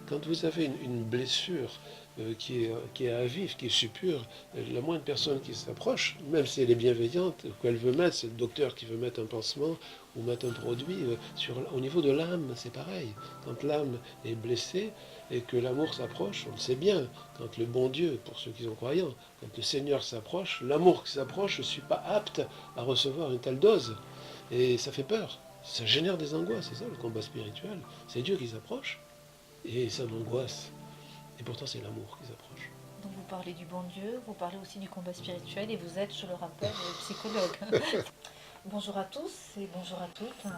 Quand vous avez une blessure qui est à vif, qui est suppure, la moindre personne qui s'approche, même si elle est bienveillante, qu'elle veut mettre, c'est le docteur qui veut mettre un pansement ou mettre un produit, au niveau de l'âme, c'est pareil. Quand l'âme est blessée et que l'amour s'approche, on le sait bien, quand le bon Dieu, pour ceux qui sont croyants, quand le Seigneur s'approche, l'amour qui s'approche, je ne suis pas apte à recevoir une telle dose. Et ça fait peur. Ça génère des angoisses, c'est ça le combat spirituel. C'est Dieu qui s'approche et ça m'angoisse. Et pourtant c'est l'amour qui s'approche. Donc vous parlez du bon Dieu, vous parlez aussi du combat spirituel et vous êtes, je le rappelle, psychologue. Bonjour à tous et bonjour à toutes.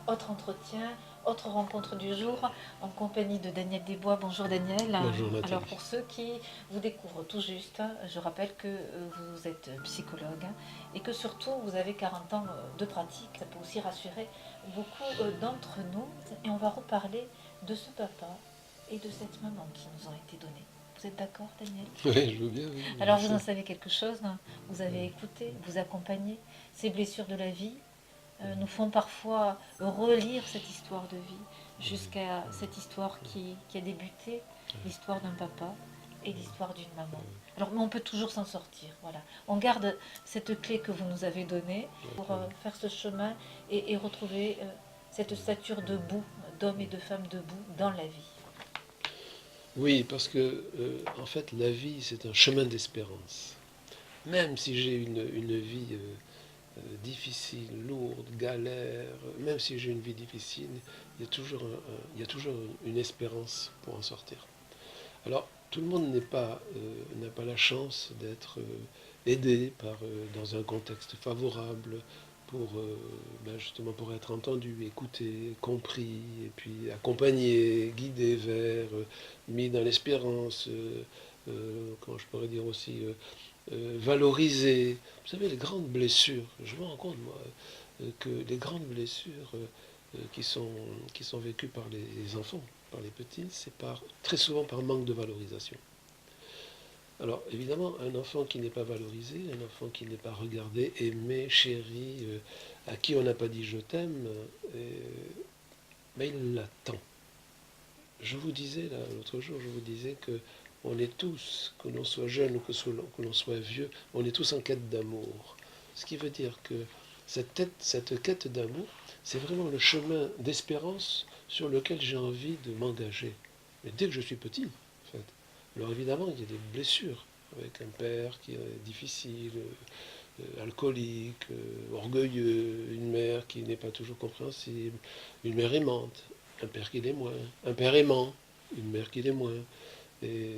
Autre entretien, autre rencontre du jour en compagnie de Daniel Desbois. Bonjour Daniel. Bonjour Nathalie. Alors pour ceux qui vous découvrent tout juste, je rappelle que vous êtes psychologue et que surtout vous avez 40 ans de pratique. Ça peut aussi rassurer beaucoup d'entre nous et on va reparler de ce papa et de cette maman qui nous ont été donnés. Vous êtes d'accord Daniel? Oui, je veux bien. Oui, Alors vous en savez quelque chose, vous avez écouté, vous accompagnez. Ces blessures de la vie nous font parfois relire cette histoire de vie jusqu'à cette histoire qui a débuté, l'histoire d'un papa et l'histoire d'une maman. Alors mais on peut toujours s'en sortir, voilà. On garde cette clé que vous nous avez donnée pour faire ce chemin et retrouver cette stature debout, d'hommes et de femmes debout dans la vie. Oui, parce que en fait la vie c'est un chemin d'espérance. Même si j'ai une vie difficile, lourde, galère, même si j'ai une vie difficile, il y a toujours une espérance pour en sortir. Alors, tout le monde n'a pas la chance d'être aidé dans un contexte favorable pour justement pour être entendu, écouté, compris, et puis accompagné, guidé vers, mis dans l'espérance, comment je pourrais dire aussi, valorisé. Vous savez, les grandes blessures, je me rends compte, moi, que les grandes blessures qui sont vécues par les enfants, par les petits, c'est très souvent par manque de valorisation. Alors, évidemment, un enfant qui n'est pas valorisé, un enfant qui n'est pas regardé, aimé, chéri, à qui on n'a pas dit je t'aime, mais il l'attend. Je vous disais, là, l'autre jour, je vous disais que on est tous, que l'on soit jeune ou que l'on soit vieux, on est tous en quête d'amour. Ce qui veut dire que cette quête d'amour, c'est vraiment le chemin d'espérance sur lequel j'ai envie de m'engager. Mais dès que je suis petit, en fait. Alors évidemment, il y a des blessures avec un père qui est difficile, alcoolique, orgueilleux, une mère qui n'est pas toujours compréhensible, une mère aimante, un père qui l'est moins, un père aimant, une mère qui l'est moins. Et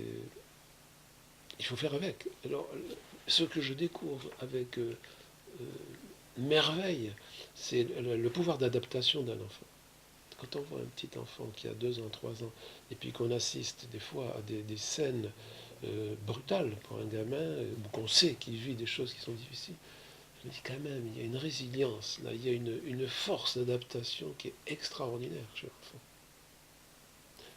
il faut faire avec. Alors, ce que je découvre avec merveille, c'est le pouvoir d'adaptation d'un enfant. Quand on voit un petit enfant qui a 2 ans, 3 ans, et puis qu'on assiste des fois à des scènes brutales pour un gamin, ou qu'on sait qu'il vit des choses qui sont difficiles, je me dis quand même, il y a une résilience, là, il y a une force d'adaptation qui est extraordinaire chez l'enfant.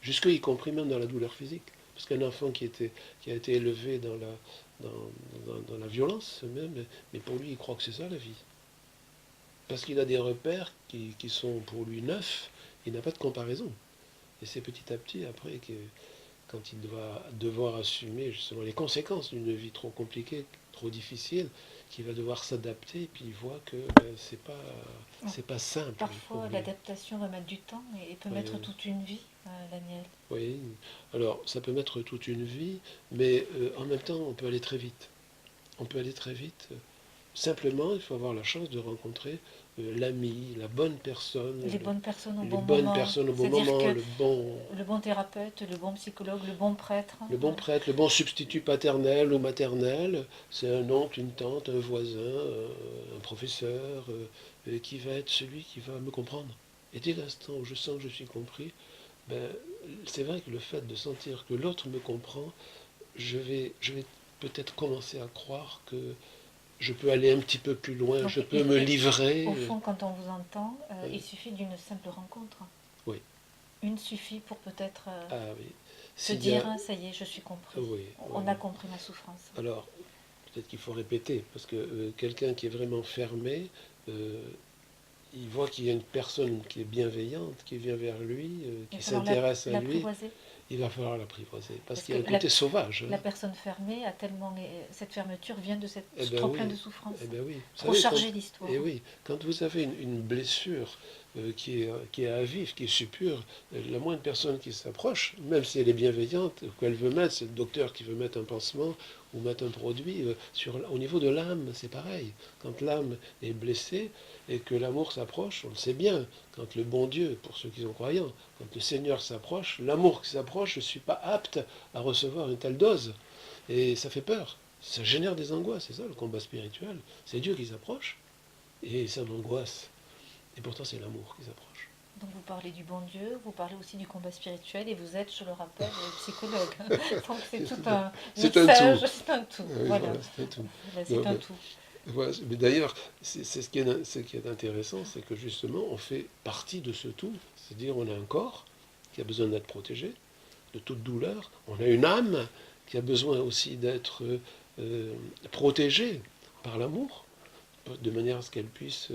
Jusque y compris même dans la douleur physique. Parce qu'un enfant qui a été élevé dans la violence même, mais pour lui, il croit que c'est ça la vie. Parce qu'il a des repères qui sont pour lui neufs, il n'a pas de comparaison. Et c'est petit à petit, après, quand il va devoir assumer justement les conséquences d'une vie trop compliquée, trop difficile, qu'il va devoir s'adapter, et puis il voit que c'est pas simple. Parfois, l'adaptation va mettre du temps et peut mettre toute une vie, Daniel. Oui, alors ça peut mettre toute une vie, mais en même temps, on peut aller très vite. On peut aller très vite. Simplement, il faut avoir la chance de rencontrer l'ami, la bonne personne, les bonnes personnes au les bon bonnes moment. personnes au bon C'est-à-dire moment, que le bon thérapeute, le bon psychologue, le bon prêtre, le bon substitut paternel ou maternel, c'est un oncle, une tante, un voisin, un professeur, qui va être celui qui va me comprendre. Et dès l'instant où je sens que je suis compris, ben, c'est vrai que le fait de sentir que l'autre me comprend, je vais peut-être commencer à croire que je peux aller un petit peu plus loin, Donc, je peux me livrer. Au fond, quand on vous entend, il suffit d'une simple rencontre. Oui. Une suffit pour peut-être Oui. se dire, ça y est, je suis compris. Oui, on a compris ma souffrance. Alors, peut-être qu'il faut répéter, parce que quelqu'un qui est vraiment fermé, il voit qu'il y a une personne qui est bienveillante, qui vient vers lui, Il va qui falloir s'intéresse à lui, l'apprivoiser. il va falloir l'apprivoiser. Parce Parce qu'il que y a un côté sauvage. la personne fermée a tellement. Cette fermeture vient de cette Eh ben trop oui, plein de souffrance. eh ben oui. Vous Trop savez, chargée d'histoire. eh oui, quand vous avez une blessure qui est à vif, qui est suppure, la moindre personne qui s'approche, même si elle est bienveillante, qu'elle veut mettre, c'est le docteur qui veut mettre un pansement ou mettre un produit, au niveau de l'âme, c'est pareil. Quand l'âme est blessée et que l'amour s'approche, on le sait bien, quand le bon Dieu, pour ceux qui sont croyants, quand le Seigneur s'approche, l'amour qui s'approche, je ne suis pas apte à recevoir une telle dose. Et ça fait peur. Ça génère des angoisses, c'est ça le combat spirituel. C'est Dieu qui s'approche et ça m'angoisse. Et pourtant c'est l'amour qui s'approche. Donc vous parlez du bon Dieu, vous parlez aussi du combat spirituel et vous êtes, je le rappelle, psychologue. Donc c'est tout un C'est un mixage, tout. c'est un tout. Oui, Voilà, voilà, c'est un tout. voilà, c'est Donc, un tout. voilà. Mais d'ailleurs, c'est ce qui est intéressant, c'est que justement on fait partie de ce tout. C'est-à-dire on a un corps qui a besoin d'être protégé de toute douleur. On a une âme qui a besoin aussi d'être protégée par l'amour, de manière à ce qu'elle puisse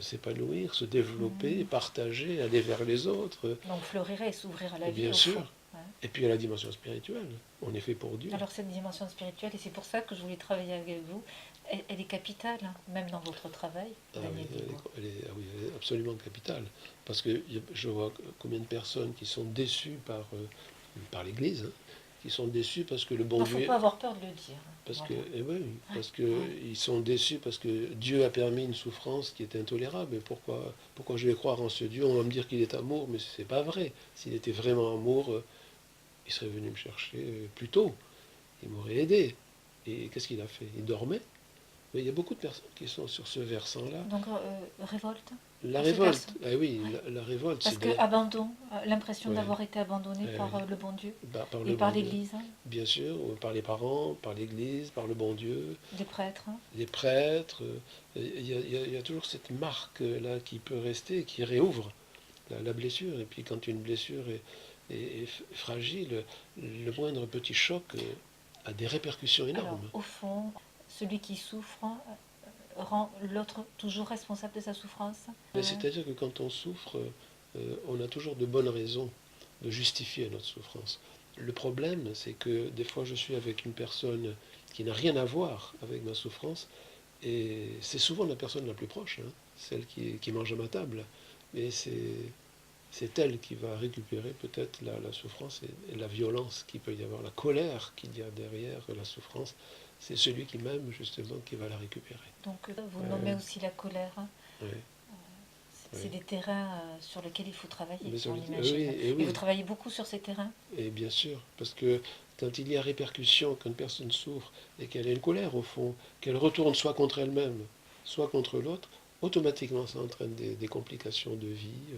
s'épanouir, se développer, partager, aller vers les autres. Donc fleurir et s'ouvrir à la Et vie, bien au sûr. fond. Ouais. Et puis à la dimension spirituelle. On est fait pour Dieu. Alors cette dimension spirituelle, et c'est pour ça que je voulais travailler avec vous, elle est capitale, hein, même dans votre travail, Ah Daniel oui, Desbois. oui, elle est absolument capitale. Parce que je vois combien de personnes qui sont déçues par l'Église, hein, qui sont déçues parce que le bon Il ne faut Dieu... pas avoir peur de le dire. Parce Voilà. que, eh oui, parce que ils sont déçus parce que Dieu a permis une souffrance qui est intolérable. Et pourquoi je vais croire en ce Dieu? On va me dire qu'il est amour, mais c'est pas vrai. S'il était vraiment amour, il serait venu me chercher plus tôt. Il m'aurait aidé. Et qu'est-ce qu'il a fait? Il dormait. Mais il y a beaucoup de personnes qui sont sur ce versant-là. Donc révolte. La Pour ces révolte, personnes. ah oui, Ouais. la révolte, Parce c'est que abandon, l'impression ouais, d'avoir été abandonné par oui. le bon Dieu Par et le par bon Dieu. l'Église, hein, Bien sûr, par les parents, par l'Église, par le bon Dieu. des prêtres. Hein. Les prêtres, il y a toujours cette marque-là qui peut rester, qui réouvre la blessure. Et puis quand une blessure est fragile, le moindre petit choc a des répercussions Alors énormes. au fond, celui qui souffre rend l'autre toujours responsable de sa souffrance. Mais c'est-à-dire que quand on souffre, on a toujours de bonnes raisons de justifier notre souffrance. Le problème, c'est que des fois je suis avec une personne qui n'a rien à voir avec ma souffrance, et c'est souvent la personne la plus proche, hein, celle qui mange à ma table. Mais c'est elle qui va récupérer peut-être la souffrance et la violence qu'il peut y avoir, la colère qu'il y a derrière la souffrance. C'est celui qui m'aime justement qui va la récupérer. Donc vous nommez aussi la colère. Hein. Ouais. C'est Oui. des terrains sur lesquels il faut travailler, Mais on oui, imagine. et Et oui, vous travaillez beaucoup sur ces terrains? et bien sûr, parce que quand il y a répercussion, quand une personne souffre et qu'elle a une colère au fond, qu'elle retourne soit contre elle-même, soit contre l'autre, automatiquement ça entraîne des complications de vie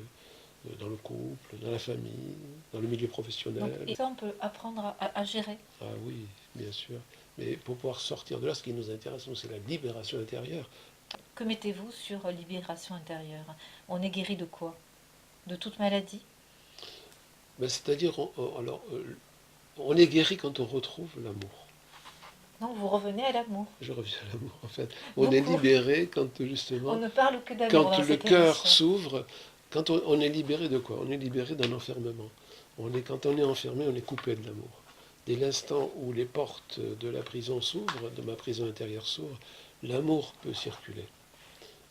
dans le couple, dans la famille, dans le milieu Donc, professionnel. et ça, on peut apprendre à gérer. Ah oui, bien sûr. Mais pour pouvoir sortir de là, ce qui nous intéresse, nous, c'est la libération intérieure. Que mettez-vous sur libération intérieure? On est guéri de quoi? De toute maladie? Ben, c'est-à-dire, on est guéri quand on retrouve l'amour. Non, vous revenez à l'amour. Je reviens à l'amour, en fait. On Donc, est libéré quand justement, on ne parle que d'amour quand dans le cette cœur émission. s'ouvre, quand on est libéré de quoi? On est libéré d'un enfermement. Quand on est enfermé, on est coupé de l'amour. Dès l'instant où les portes de la prison s'ouvrent, de ma prison intérieure s'ouvrent, l'amour peut circuler.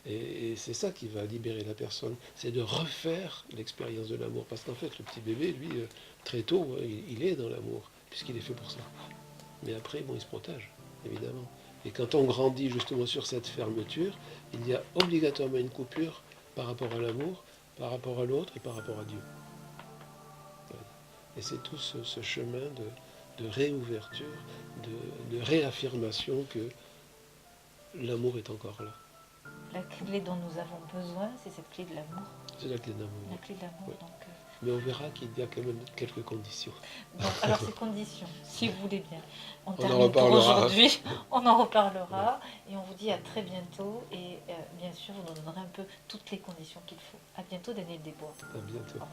Et c'est ça qui va libérer la personne, c'est de refaire l'expérience de l'amour. Parce qu'en fait, le petit bébé, lui, très tôt, il est dans l'amour, puisqu'il est fait pour ça. Mais après, bon, il se protège, évidemment. Et quand on grandit justement sur cette fermeture, il y a obligatoirement une coupure par rapport à l'amour, par rapport à l'autre et par rapport à Dieu. Voilà. Et c'est tout ce chemin de réouverture, de réaffirmation que l'amour est encore là. La clé dont nous avons besoin, c'est cette clé de l'amour. C'est la clé de l'amour. La clé de l'amour, Ouais. donc... Mais on verra qu'il y a quand même quelques conditions. Donc, alors ces conditions, si vous voulez bien, on en termine pour reparlera. aujourd'hui, on en reparlera et on vous dit à très bientôt et bien sûr vous nous donnerez un peu toutes les conditions qu'il faut. À bientôt Daniel Desbois. À bientôt. Au revoir.